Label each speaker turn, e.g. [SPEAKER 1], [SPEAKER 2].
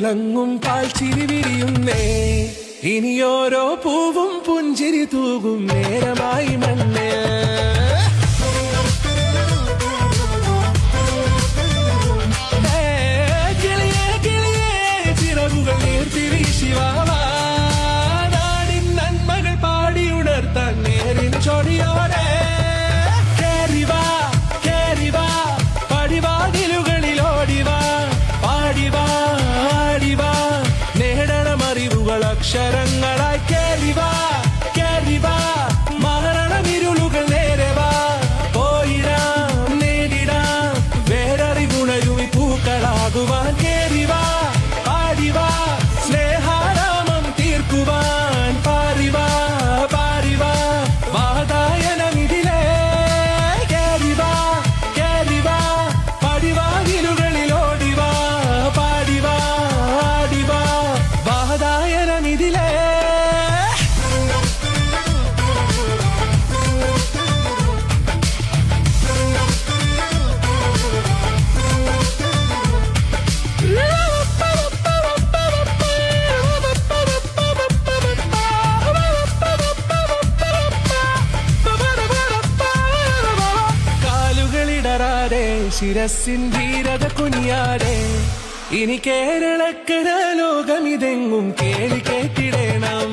[SPEAKER 1] തിളങ്ങും പാൽച്ചിരി വിരിയുന്നേ ഇനിയോരോ പൂവും പുഞ്ചിരി തൂകും നേരമായി മണ്ണേ കിളിയേ കിളിയേ ചിറകുകൾ നീർത്തിരി ശിവാവാ നാടിൻ നന്മകൾ പാടിയുണർത്താൻ നേരിൻ ചൊടിയോടെ കേറിവാ കേറിവാ പടിവാതിലുകളിൽ ഓടിവാ പാടിവാ ആടിവാ നേടണം അറിവുകൾ അക്ഷരങ്ങളായി കേറിവാ കേറിവാ മരണമിരുളുകൾ നേരവാ പോയിടാം നേടിടാം വേററിവുണരുമി പൂക്കളാകുവാൻ കേറിവാ പാടിവാ സ്നേഹാരാമം തീർക്കുവാൻ പാറിവാ പാറിവാ വാതായനമിതിലേ കേറിവാ കേറിവാ പടിവാതിലുകളിൽ ഓടിവാ പാടിവാ ആടിവാ വാതായനമിതിലേ കാലുകളിടറാതെ ശിരസിൻ ധീരത കുനിയാതെ ഇനി കേരളക്കര ലോകമിതെങ്ങും കേളി കേട്ടിടണം